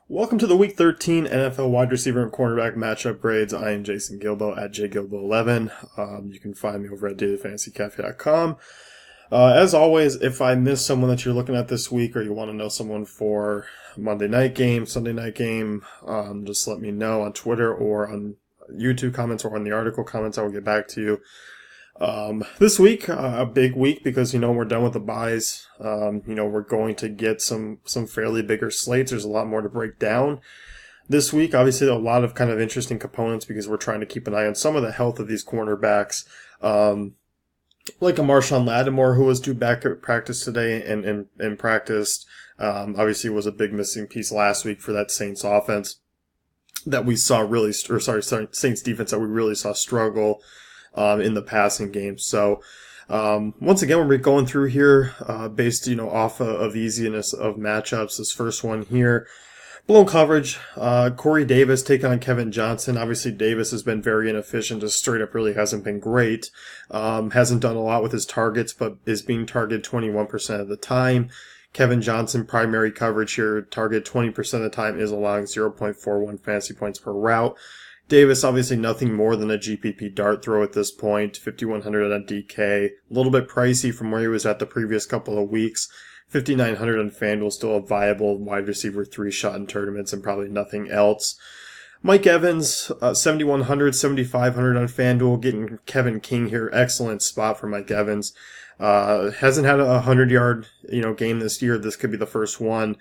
Welcome to the Week 13 NFL wide receiver and cornerback matchup grades. I am Jason Gilbo at jgilbo11. You can find me over at datafantasycafe.com. As always, if I miss someone that you're looking at this week or you want to know someone for Monday night game, Sunday night game, just let me know on Twitter or on YouTube comments or on the article comments. I will get back to you. This week, a big week because, we're done with the buys. We're going to get some fairly bigger slates. There's a lot more to break down. This week, obviously, a lot of kind of interesting components because we're trying to keep an eye on some of the health of these cornerbacks. Like a Marshawn Lattimore, who was due back at practice today and practiced. Obviously was a big missing piece last week for that Saints offense that we saw Saints defense that we really saw struggle in the passing game. So, once again, we're going through here, based, off of easiness of matchups. This first one here, blown coverage, Corey Davis taking on Kevin Johnson. Obviously, Davis has been very inefficient, just straight up really hasn't been great. Hasn't done a lot with his targets, but is being targeted 21% of the time. Kevin Johnson, primary coverage here, target 20% of the time, is allowing 0.41 fantasy points per route. Davis, obviously nothing more than a GPP dart throw at this point, 5,100 on DK. A little bit pricey from where he was at the previous couple of weeks. 5,900 on FanDuel, still a viable wide receiver 3-shot in tournaments and probably nothing else. Mike Evans, 7,100, 7,500 on FanDuel, getting Kevin King here. Excellent spot for Mike Evans. Hasn't had a 100-yard, game this year. This could be the first one.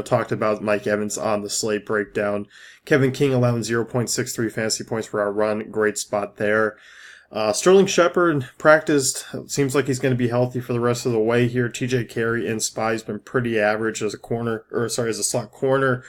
Talked about Mike Evans on the slate breakdown. Kevin King allowing 0.63 fantasy points per our run. Great spot there. Sterling Shepard practiced. Seems like he's going to be healthy for the rest of the way here. TJ Carey in SPY has been pretty average as a slot corner.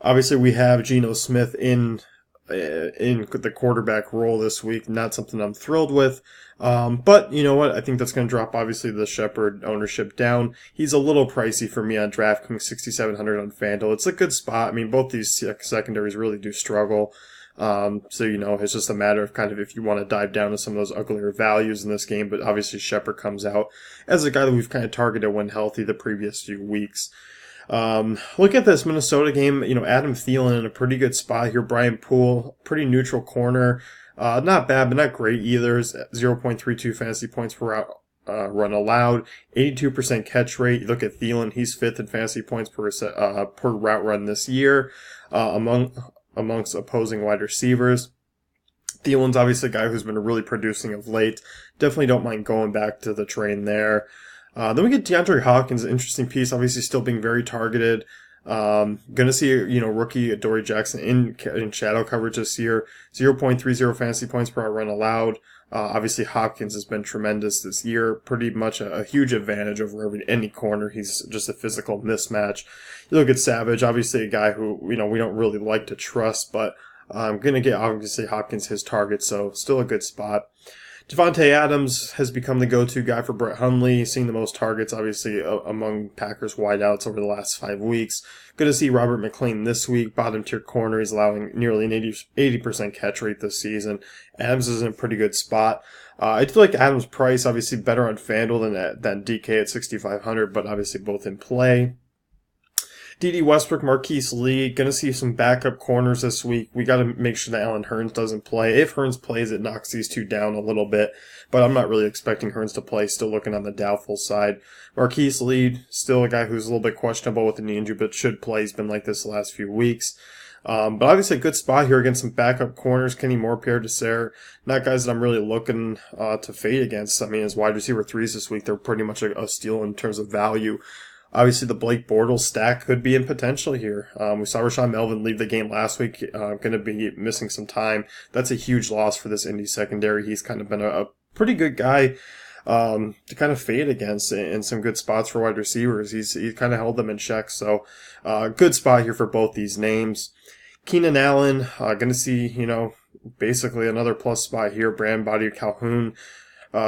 Obviously, we have Geno Smith in the quarterback role this week. Not something I'm thrilled with. But you know what? I think that's going to drop, obviously, the Shepard ownership down. He's a little pricey for me on DraftKings, 6,700 on FanDuel. It's a good spot. I mean, both these secondaries really do struggle. It's just a matter of kind of if you want to dive down to some of those uglier values in this game. But obviously, Shepard comes out as a guy that we've kind of targeted when healthy the previous few weeks. Look at this Minnesota game. Adam Thielen in a pretty good spot here. Brian Poole, pretty neutral corner. Not bad, but not great either. 0.32 fantasy points per run allowed. 82% catch rate. You look at Thielen, he's fifth in fantasy points per route run this year, amongst opposing wide receivers. Thielen's obviously a guy who's been really producing of late. Definitely don't mind going back to the train there. Then we get DeAndre Hopkins, an interesting piece, obviously still being very targeted. Gonna see, rookie Adoree Jackson in shadow coverage this year. 0.30 fantasy points per run allowed. Obviously Hopkins has been tremendous this year. Pretty much a huge advantage over any corner. He's just a physical mismatch. You look at Savage, obviously a guy who, we don't really like to trust, but I'm gonna get, obviously, Hopkins his target, so still a good spot. Devontae Adams has become the go-to guy for Brett Hundley, seeing the most targets, obviously, among Packers wideouts over the last 5 weeks. Good to see Robert McClain this week, bottom-tier corner. He's allowing nearly an 80% catch rate this season. Adams is in a pretty good spot. I feel like Adams' price, obviously, better on FanDuel than DK at 6,500, but obviously both in play. D.D. Westbrook, Marquise Lee, going to see some backup corners this week. We got to make sure that Allen Hurns doesn't play. If Hurns plays, it knocks these two down a little bit, but I'm not really expecting Hurns to play. Still looking on the doubtful side. Marquise Lee, still a guy who's a little bit questionable with the knee injury, but should play. He's been like this the last few weeks. But obviously a good spot here against some backup corners. Kenny Moore, Pierre Desir, not guys that I'm really looking to fade against. I mean, as wide receiver threes this week, they're pretty much a steal in terms of value. Obviously, the Blake Bortles stack could be in potential here. We saw Rashaan Melvin leave the game last week, going to be missing some time. That's a huge loss for this Indy secondary. He's kind of been a pretty good guy to kind of fade against in some good spots for wide receivers. He kind of held them in check, so good spot here for both these names. Keenan Allen, going to see, basically another plus spot here. Brand Body Calhoun.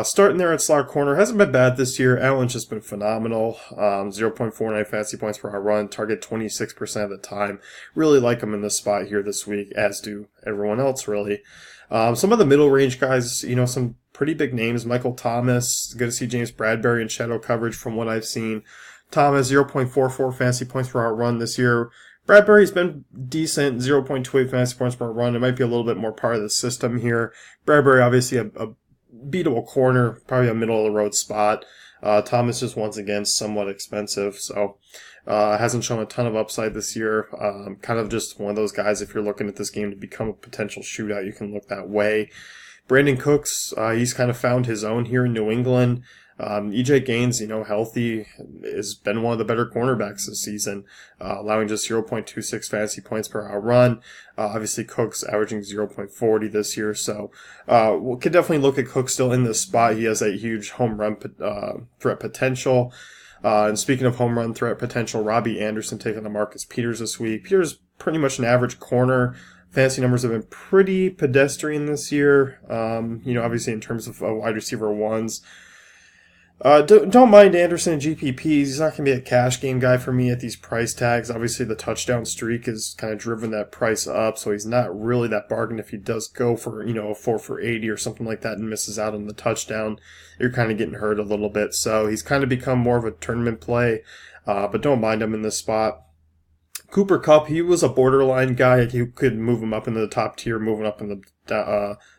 Starting there at slot corner, hasn't been bad this year. Allen's just been phenomenal. 0.49 fantasy points per run, target 26% of the time. Really like him in this spot here this week, as do everyone else, really. Some of the middle range guys, some pretty big names. Michael Thomas, good to see James Bradbury in shadow coverage from what I've seen. Thomas, 0.44 fantasy points per run this year. Bradbury's been decent, 0.28 fantasy points per run. It might be a little bit more part of the system here. Bradbury, obviously a beatable corner, probably a middle of the road spot. Thomas is once again somewhat expensive, so hasn't shown a ton of upside this year. Kind of just one of those guys, if you're looking at this game to become a potential shootout, you can look that way. Brandon Cooks, he's kind of found his own here in New England. EJ Gaines, healthy, has been one of the better cornerbacks this season, allowing just 0.26 fantasy points per hour run. Obviously, Cook's averaging 0.40 this year, so we could definitely look at Cook still in this spot. He has a huge home run threat potential. And speaking of home run threat potential, Robbie Anderson taking on Marcus Peters this week. Peters pretty much an average corner. Fantasy numbers have been pretty pedestrian this year. Obviously in terms of wide receiver ones. Don't mind Anderson and GPPs. He's not going to be a cash game guy for me at these price tags. Obviously, the touchdown streak has kind of driven that price up, so he's not really that bargain. If he does go for, a 4 for 80 or something like that and misses out on the touchdown, you're kind of getting hurt a little bit. So he's kind of become more of a tournament play, but don't mind him in this spot. Cooper Kupp, he was a borderline guy. You could move him up into the top tier, moving up in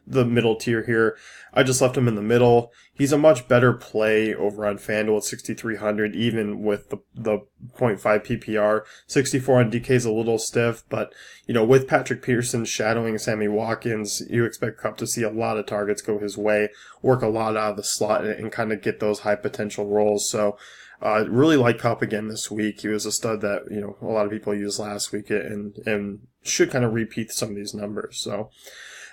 the middle tier here. I just left him in the middle. He's a much better play over on FanDuel at 6,300, even with the 0.5 PPR. 64 on DK is a little stiff, but with Patrick Peterson shadowing Sammy Watkins, you expect Kupp to see a lot of targets go his way, work a lot out of the slot, and kind of get those high potential roles. So. Really like Kupp again this week. He was a stud that, a lot of people used last week and should kind of repeat some of these numbers. So,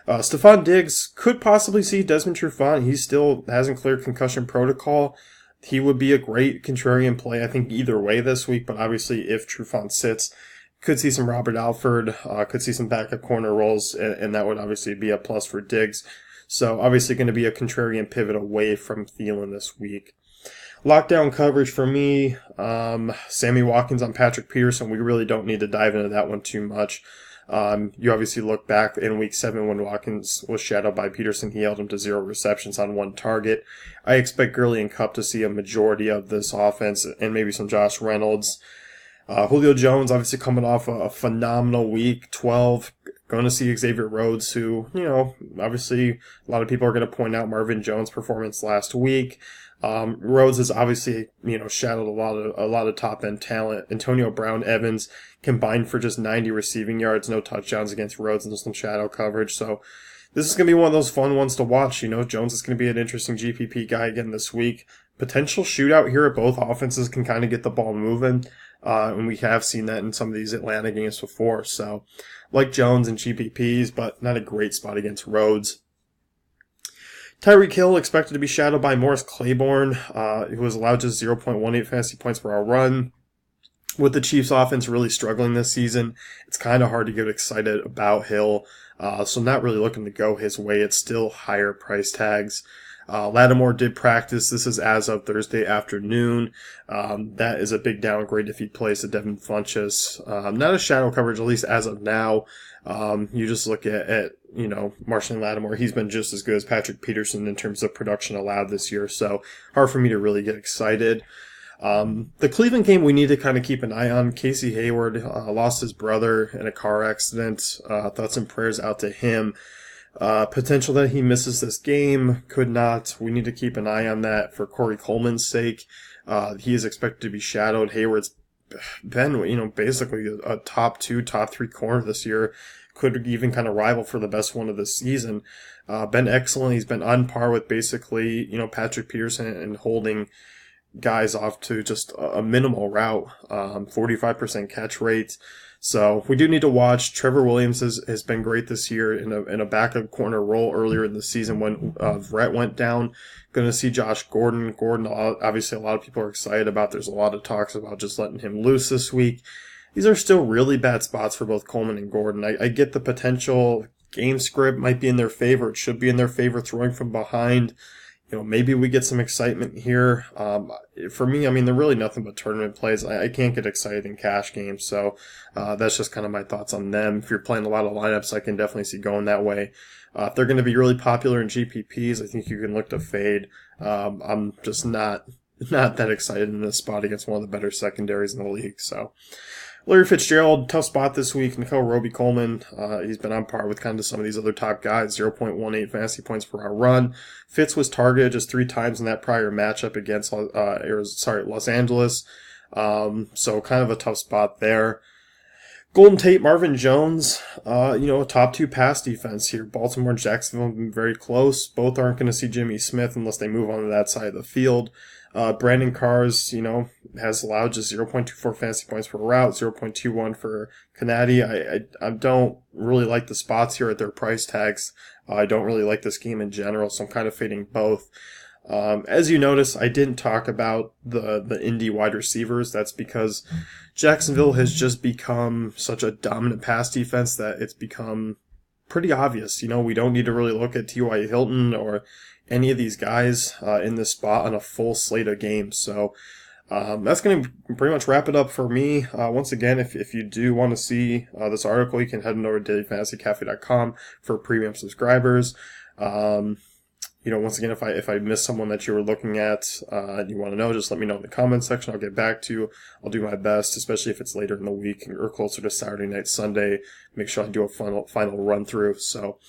Stephon Diggs could possibly see Desmond Trufant. He still hasn't cleared concussion protocol. He would be a great contrarian play, I think, either way this week, but obviously if Trufant sits, could see some Robert Alford, could see some backup corner roles, and that would obviously be a plus for Diggs. So, obviously going to be a contrarian pivot away from Thielen this week. Lockdown coverage for me, Sammy Watkins on Patrick Peterson. We really don't need to dive into that one too much. You obviously look back in week 7 when Watkins was shadowed by Peterson. He held him to 0 receptions on 1 target. I expect Gurley and Kupp to see a majority of this offense and maybe some Josh Reynolds. Julio Jones obviously coming off a phenomenal week 12. Going to see Xavier Rhodes, who, obviously a lot of people are going to point out Marvin Jones' performance last week. Rhodes has obviously, shadowed a lot of top end talent. Antonio Brown, Evans combined for just 90 receiving yards, no touchdowns against Rhodes and some shadow coverage. So this is going to be one of those fun ones to watch. Jones is going to be an interesting GPP guy again this week. Potential shootout here at both offenses can kind of get the ball moving. And we have seen that in some of these Atlanta games before. So like Jones and GPPs, but not a great spot against Rhodes. Tyreek Hill expected to be shadowed by Morris Claiborne, who was allowed just 0.18 fantasy points per hour run. With the Chiefs offense really struggling this season, it's kind of hard to get excited about Hill. So not really looking to go his way. It's still higher price tags. Lattimore did practice. This is as of Thursday afternoon. That is a big downgrade if he plays to Devin Funchess. Not a shadow coverage, at least as of now. You just look at Marshall Lattimore. He's been just as good as Patrick Peterson in terms of production allowed this year. So hard for me to really get excited. The Cleveland game we need to kind of keep an eye on. Casey Hayward lost his brother in a car accident. Thoughts and prayers out to him. Potential that he misses this game, could not. We need to keep an eye on that for Corey Coleman's sake. He is expected to be shadowed. Hayward's been, basically a top 2, top 3 corner this year. Could even kind of rival for the best one of the season. Been excellent. He's been on par with basically, Patrick Peterson and holding guys off to just a minimal route. 45% catch rate. So we do need to watch. Trevor Williams has been great this year in a backup corner role earlier in the season when Brett went down. Going to see Josh Gordon. Gordon, obviously a lot of people are excited about. There's a lot of talks about just letting him loose this week. These are still really bad spots for both Coleman and Gordon. I get the potential game script might be in their favor. It should be in their favor throwing from behind. Maybe we get some excitement here. For me, they're really nothing but tournament plays. I can't get excited in cash games, so that's just kind of my thoughts on them. If you're playing a lot of lineups, I can definitely see going that way. If they're going to be really popular in GPPs, I think you can look to fade. I'm just not that excited in this spot against one of the better secondaries in the league. So Larry Fitzgerald, tough spot this week. Nicole Roby-Coleman, he's been on par with kind of some of these other top guys, 0.18 fantasy points per hour run. Fitz was targeted just 3 times in that prior matchup against Los Angeles. So kind of a tough spot there. Golden Tate, Marvin Jones, top 2 pass defense here. Baltimore and Jacksonville have been very close. Both aren't going to see Jimmy Smith unless they move on to that side of the field. Brandon Cars, has allowed just 0.24 fantasy points per route, 0.21 for Canady. I don't really like the spots here at their price tags. I don't really like this game in general, so I'm kind of fading both. As you notice, I didn't talk about the Indy wide receivers. That's because Jacksonville has just become such a dominant pass defense that it's become pretty obvious. We don't need to really look at T.Y. Hilton or any of these guys in this spot on a full slate of games. So that's going to pretty much wrap it up for me. Once again, if you do want to see this article, you can head on over to dailyfantasycafe.com for premium subscribers. Once again, if I miss someone that you were looking at and you want to know, just let me know in the comments section. I'll get back to you. I'll do my best, especially if it's later in the week or closer to Saturday night, Sunday. Make sure I do a final run through. So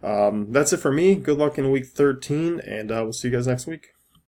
that's it for me. Good luck in week 13, and we'll see you guys next week.